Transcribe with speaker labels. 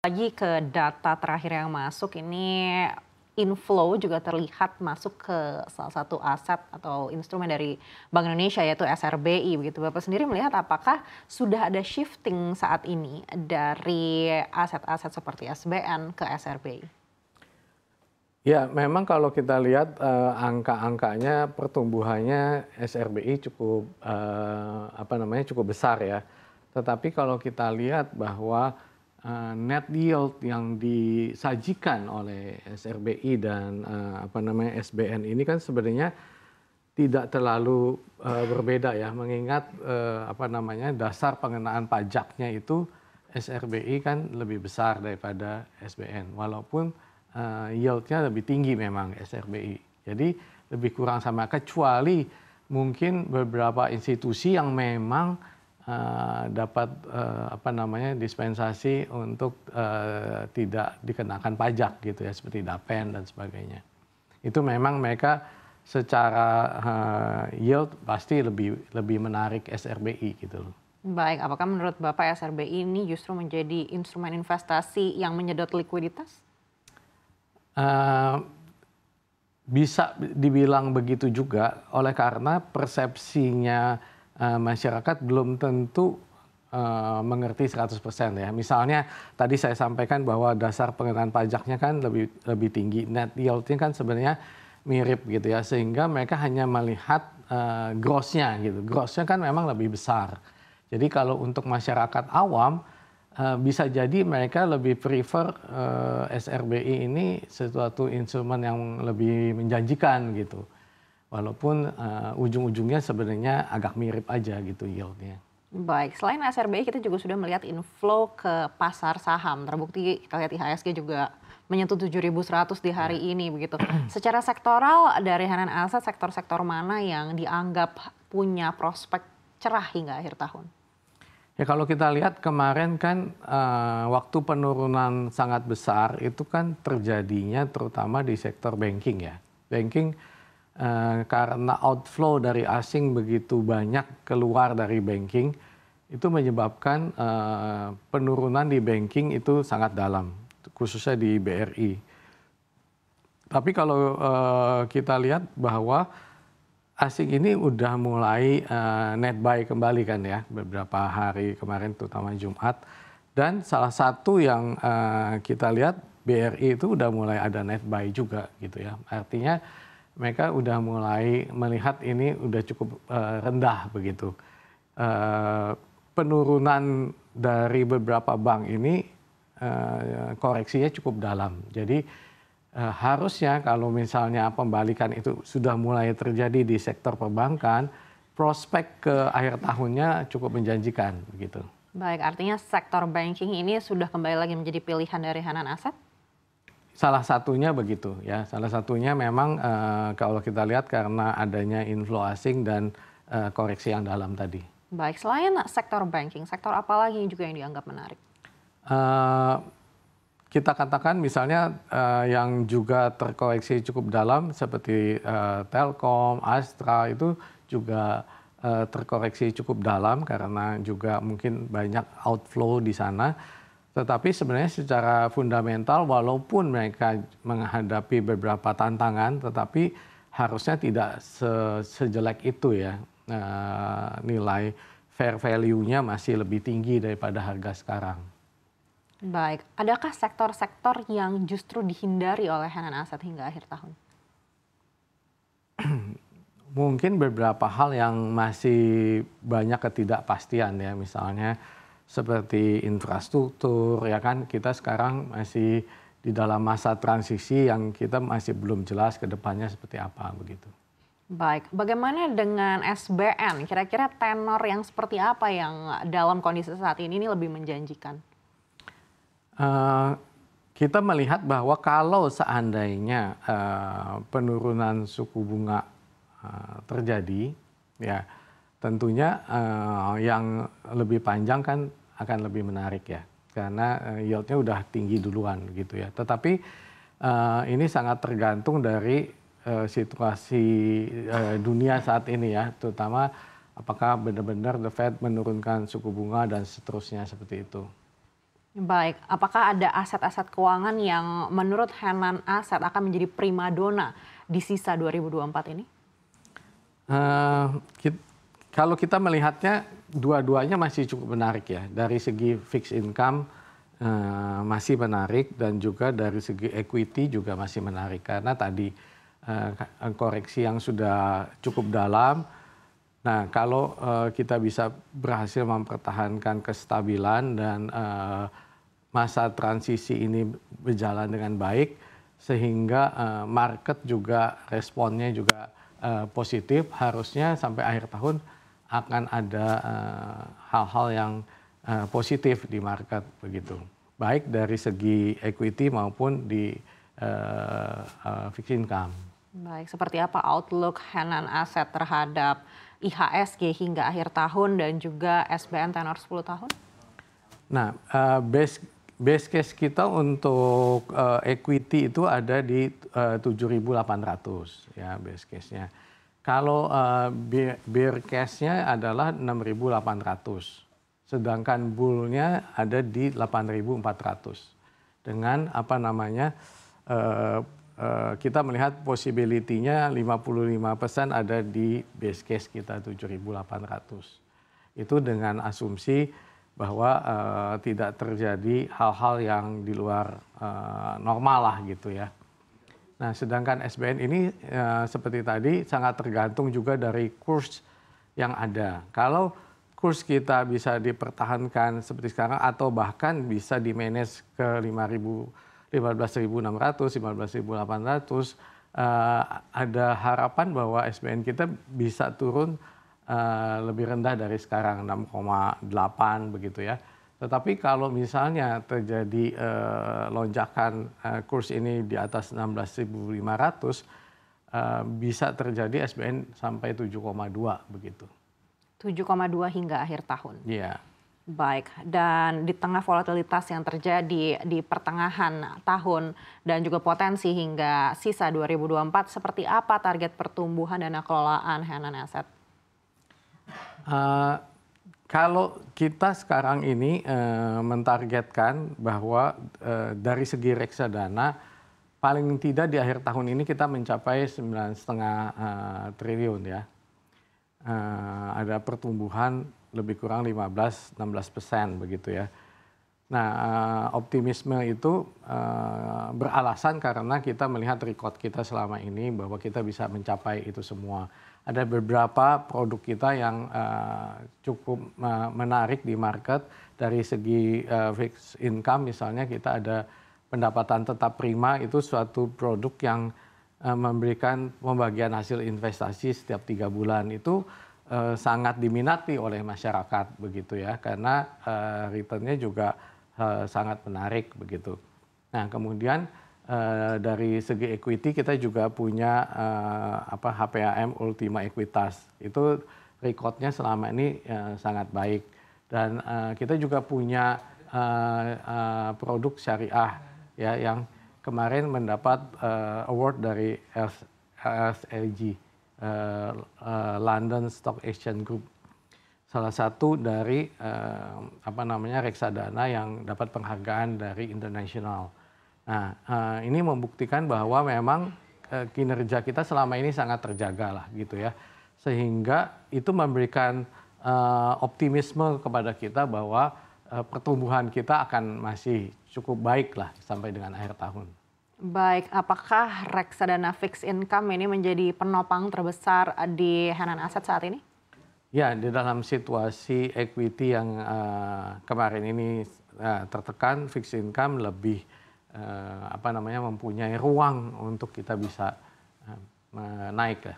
Speaker 1: Lagi ke data terakhir yang masuk ini inflow juga terlihat masuk ke salah satu aset atau instrumen dari Bank Indonesia yaitu SRBI begitu. Bapak sendiri melihat apakah sudah ada shifting saat ini dari aset-aset seperti SBN ke SRBI?
Speaker 2: Ya, memang kalau kita lihat angka-angkanya pertumbuhannya SRBI cukup cukup besar ya. Tetapi kalau kita lihat bahwa net yield yang disajikan oleh SRBI dan SBN ini kan sebenarnya tidak terlalu berbeda ya, mengingat dasar pengenaan pajaknya itu SRBI kan lebih besar daripada SBN, walaupun yield-nya lebih tinggi memang SRBI. Jadi lebih kurang sama, kecuali mungkin beberapa institusi yang memang dapat dispensasi untuk tidak dikenakan pajak gitu ya, seperti Dapen dan sebagainya. Itu memang mereka secara yield pasti lebih menarik SRBI gitu loh.
Speaker 1: Baik, apakah menurut Bapak SRBI ini justru menjadi instrumen investasi yang menyedot likuiditas?
Speaker 2: Bisa dibilang begitu juga, oleh karena persepsinya masyarakat belum tentu mengerti 100% ya. Misalnya tadi saya sampaikan bahwa dasar pengenaan pajaknya kan lebih tinggi, net yield-nya kan sebenarnya mirip gitu ya, sehingga mereka hanya melihat gross-nya gitu. Gross-nya kan memang lebih besar. Jadi kalau untuk masyarakat awam, bisa jadi mereka lebih prefer SRBI ini suatu instrumen yang lebih menjanjikan gitu. Walaupun ujung-ujungnya sebenarnya agak mirip aja gitu yield-nya.
Speaker 1: Baik, selain SRBI kita juga sudah melihat inflow ke pasar saham. Terbukti kita lihat IHSG juga menyentuh 7.100 di hari ini begitu. Secara sektoral dari Hanan Asset, sektor-sektor mana yang dianggap punya prospek cerah hingga akhir tahun?
Speaker 2: Ya kalau kita lihat kemarin kan waktu penurunan sangat besar itu kan terjadinya terutama di sektor banking ya. Banking karena outflow dari asing begitu banyak keluar dari banking, itu menyebabkan penurunan di banking itu sangat dalam, khususnya di BRI. Tapi kalau kita lihat bahwa asing ini udah mulai net buy kembali kan ya, beberapa hari kemarin terutama Jumat. Dan salah satu yang kita lihat BRI itu udah mulai ada net buy juga gitu ya. Artinya mereka udah mulai melihat ini udah cukup rendah begitu. Penurunan dari beberapa bank ini koreksinya cukup dalam. Jadi harusnya kalau misalnya pembalikan itu sudah mulai terjadi di sektor perbankan, prospek ke akhir tahunnya cukup menjanjikan begitu.
Speaker 1: Baik, artinya sektor banking ini sudah kembali lagi menjadi pilihan dari Hanan Asset?
Speaker 2: Salah satunya begitu ya, salah satunya memang kalau kita lihat karena adanya inflow asing dan koreksi yang dalam tadi.
Speaker 1: Baik, selain sektor banking, sektor apa lagi juga yang dianggap menarik?
Speaker 2: Kita katakan misalnya yang juga terkoreksi cukup dalam seperti Telkom, Astra itu juga terkoreksi cukup dalam karena juga mungkin banyak outflow di sana. Tetapi sebenarnya secara fundamental walaupun mereka menghadapi beberapa tantangan, tetapi harusnya tidak sejelek itu ya. Nilai fair value-nya masih lebih tinggi daripada harga sekarang.
Speaker 1: Baik, adakah sektor-sektor yang justru dihindari oleh Hanan Asset hingga akhir tahun?
Speaker 2: Mungkin beberapa hal yang masih banyak ketidakpastian ya, misalnya seperti infrastruktur ya kan, kita sekarang masih di dalam masa transisi yang kita masih belum jelas ke depannya seperti apa begitu.
Speaker 1: Baik, bagaimana dengan SBN? Kira-kira tenor yang seperti apa yang dalam kondisi saat ini lebih menjanjikan?
Speaker 2: Kita melihat bahwa kalau seandainya penurunan suku bunga terjadi, ya tentunya yang lebih panjang kan akan lebih menarik ya, karena yield-nya udah tinggi duluan gitu ya. Tetapi ini sangat tergantung dari situasi dunia saat ini ya, terutama apakah benar-benar The Fed menurunkan suku bunga dan seterusnya seperti itu.
Speaker 1: Baik, apakah ada aset-aset keuangan yang menurut Henan Asset akan menjadi primadona di sisa 2024 ini?
Speaker 2: Eh, kit- Kalau kita melihatnya dua-duanya masih cukup menarik ya. Dari segi fixed income masih menarik dan juga dari segi equity juga masih menarik karena tadi koreksi yang sudah cukup dalam. Nah, kalau kita bisa berhasil mempertahankan kestabilan dan masa transisi ini berjalan dengan baik, sehingga market juga responnya juga positif, harusnya sampai akhir tahun akan ada hal-hal yang positif di market begitu, baik dari segi equity maupun di fixed income.
Speaker 1: Baik, seperti apa outlook Henan Asset terhadap IHSG hingga akhir tahun dan juga SBN tenor 10 tahun?
Speaker 2: Nah, base case kita untuk equity itu ada di 7.800 ya base case-nya. Kalau bear case-nya adalah 6.800. Sedangkan bull-nya ada di 8.400. Dengan apa namanya kita melihat possibility-nya 55% ada di base case kita 7.800. Itu dengan asumsi bahwa tidak terjadi hal-hal yang di luar normal lah gitu ya. Nah, sedangkan SBN ini seperti tadi sangat tergantung juga dari kurs yang ada. Kalau kurs kita bisa dipertahankan seperti sekarang atau bahkan bisa di-manage ke 15.600, 15.800, ada harapan bahwa SBN kita bisa turun lebih rendah dari sekarang 6,8 begitu ya. Tetapi kalau misalnya terjadi lonjakan kurs ini di atas 16.500, bisa terjadi SBN sampai 7,2 begitu.
Speaker 1: 7,2 hingga akhir tahun.
Speaker 2: Iya.
Speaker 1: Baik, dan di tengah volatilitas yang terjadi di pertengahan tahun dan juga potensi hingga sisa 2024, seperti apa target pertumbuhan dana kelolaan Henan Asset?
Speaker 2: Kalau kita sekarang ini mentargetkan bahwa dari segi reksadana paling tidak di akhir tahun ini kita mencapai 9,5 triliun ya. Ada pertumbuhan lebih kurang 15-16% begitu ya. Nah, optimisme itu beralasan karena kita melihat record kita selama ini bahwa kita bisa mencapai itu semua. Ada beberapa produk kita yang cukup menarik di market dari segi fixed income, misalnya kita ada pendapatan tetap prima, itu suatu produk yang memberikan pembagian hasil investasi setiap 3 bulan. Itu sangat diminati oleh masyarakat begitu ya, karena returnnya juga sangat menarik begitu. Nah, kemudian dari segi equity kita juga punya HPAM Ultima Equitas. Itu recordnya selama ini sangat baik. Dan kita juga punya produk syariah ya yang kemarin mendapat award dari LSEG, London Stock Exchange Group. Salah satu dari reksadana yang dapat penghargaan dari internasional. Nah, ini membuktikan bahwa memang kinerja kita selama ini sangat terjaga lah gitu ya. Sehingga itu memberikan optimisme kepada kita bahwa pertumbuhan kita akan masih cukup baik lah sampai dengan akhir tahun.
Speaker 1: Baik, apakah reksadana fixed income ini menjadi penopang terbesar di Henan Asset saat ini?
Speaker 2: Ya, di dalam situasi equity yang kemarin ini tertekan, fixed income lebih mempunyai ruang untuk kita bisa naik ya.